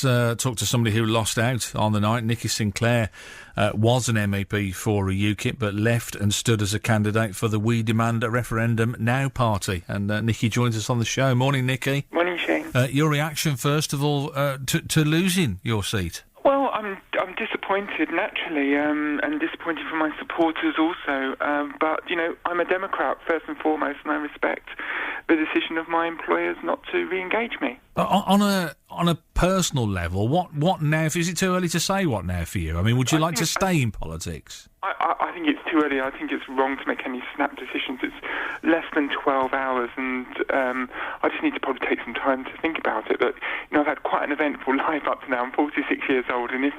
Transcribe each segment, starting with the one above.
Let's talk to somebody who lost out on the night. Nikki Sinclaire was an MEP for UKIP, but left and stood as a candidate for the We Demand a Referendum Now party. And Nikki joins us on the show. Morning, Nikki. Morning, Shane. Your reaction, first of all, to losing your seat? Well, I'm disappointed, naturally, and disappointed for my supporters also. But, I'm a Democrat, first and foremost, and I respect the decision of my employers not to re-engage me. On a personal level, what now? Is it too early to say what now for you? I mean, would you like to stay in politics? I think it's too early. I think it's wrong to make any snap decisions. It's less than 12 hours, and I just need to probably take some time to think about it. But, I've had quite an eventful life up to now. I'm 46 years old, and if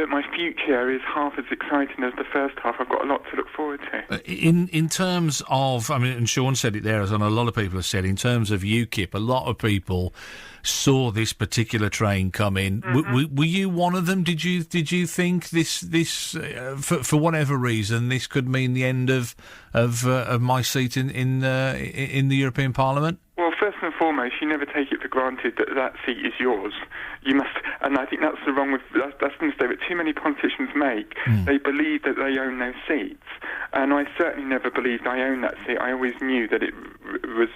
my future is half as exciting as the first half, I've got a lot to look forward to. In terms of, and Sean said it there, as a lot of people have said, in terms of UKIP, a lot of people saw this particular train come in. Mm-hmm. Were you one of them? Did you think this for whatever reason, this could mean the end of my seat in the European Parliament? Well, first and foremost, you never take it for granted that seat is yours. You must, and I think that's the mistake that too many politicians make. They believe that they own those seats, and I certainly never believed I owned that seat. I always knew that it was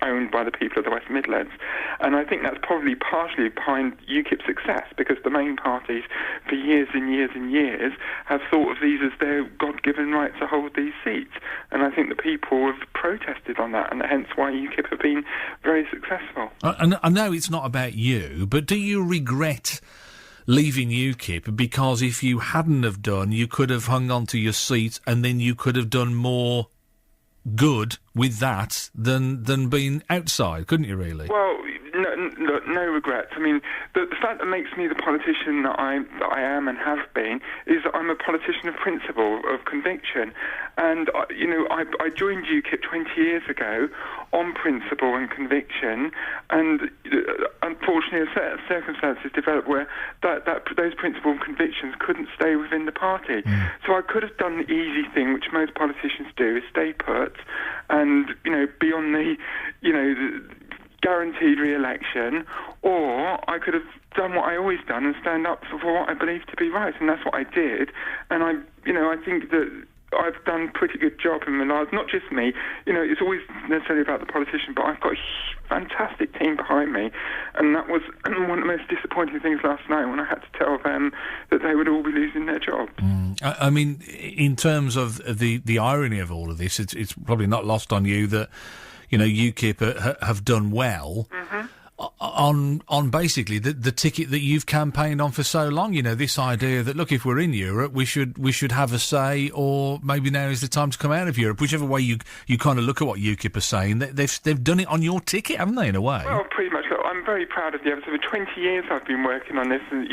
owned by the people of the West Midlands, and I think that's probably partially behind UKIP's success, because the main parties for years and years and years have thought of these as their God-given right to hold these seats, and I think the people have protested on that, and hence why UKIP have been very successful. And I know it's not about you, but do you regret leaving UKIP? Because if you hadn't have done, you could have hung on to your seat, and then you could have done more good with that than being outside, couldn't you, really? Well, no regrets. I mean, the fact that makes me the politician that I am and have been is that I'm a politician of principle, of conviction. And, I joined UKIP 20 years ago on principle and conviction, and unfortunately certain circumstances developed where those principle and convictions couldn't stay within the party. So I could have done the easy thing, which most politicians do, is stay put and, be on the guaranteed re-election, or I could have done what I always done and stand up for what I believe to be right, and that's what I did. And I think that I've done a pretty good job in my life. Not just me, it's always necessarily about the politician, but I've got a fantastic team behind me, and that was one of the most disappointing things last night when I had to tell them that they would all be losing their jobs. I mean, in terms of the irony of all of this, it's probably not lost on you that UKIP have done well on basically the ticket that you've campaigned on for so long. This idea that, look, if we're in Europe, we should have a say, or maybe now is the time to come out of Europe. Whichever way you kind of look at what UKIP are saying, they've done it on your ticket, haven't they, in a way? Well, pretty much. Look, I'm very proud of the efforts. For 20 years I've been working on this, and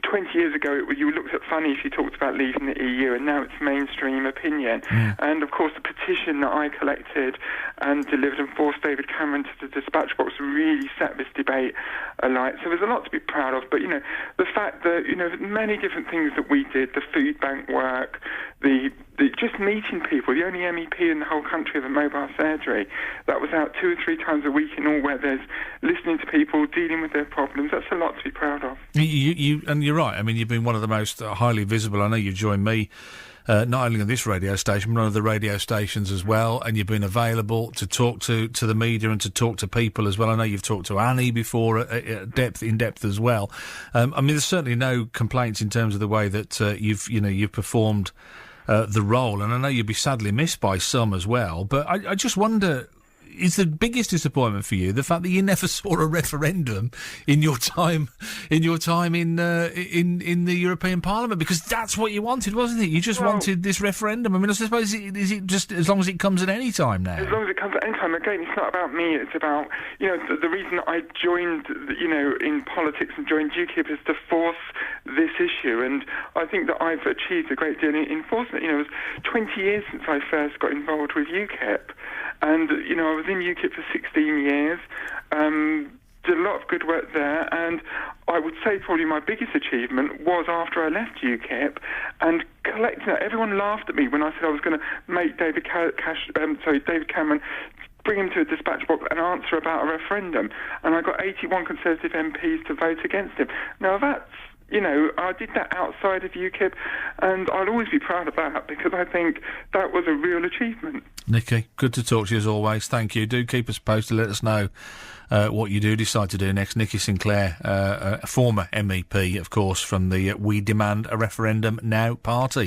20 years ago you looked at funny if you talked about leaving the EU, and now it's mainstream opinion. And of course the petition that I collected and delivered and forced David Cameron to the dispatch box really set this debate alight. So there's a lot to be proud of. But the fact that many different things that we did, the food bank work, the just meeting people, the only MEP in the whole country of a mobile surgery that was out 2 or 3 times a week in all weathers, listening to people, dealing with their problems. That's a lot to be proud of. And you're right. I mean, you've been one of the most highly visible. I know you've joined me not only on this radio station, but on other radio stations as well, and you've been available to talk to the media and to talk to people as well. I know you've talked to Annie before in depth as well. I mean, there's certainly no complaints in terms of the way that you've performed the role, and I know you'll be sadly missed by some as well. But I just wonder, is the biggest disappointment for you the fact that you never saw a referendum in your time in the European Parliament? Because that's what you wanted, wasn't it? You just wanted this referendum. I mean, I suppose is it just as long as it comes at any time now? As long as it comes at any time. Again, it's not about me. It's about the reason I joined in politics and joined UKIP is to force this issue, and I think that I've achieved a great deal in enforcement. It was 20 years since I first got involved with UKIP. And, I was in UKIP for 16 years, did a lot of good work there, and I would say probably my biggest achievement was after I left UKIP and collecting that. Everyone laughed at me when I said I was going to make David Cameron bring him to a dispatch box and answer about a referendum. And I got 81 Conservative MPs to vote against him. Now that's, I did that outside of UKIP, and I'll always be proud of that because I think that was a real achievement. Nikki, good to talk to you as always. Thank you. Do keep us posted. Let us know what you do decide to do next. Nikki Sinclaire, a former MEP, of course, from the We Demand a Referendum Now party.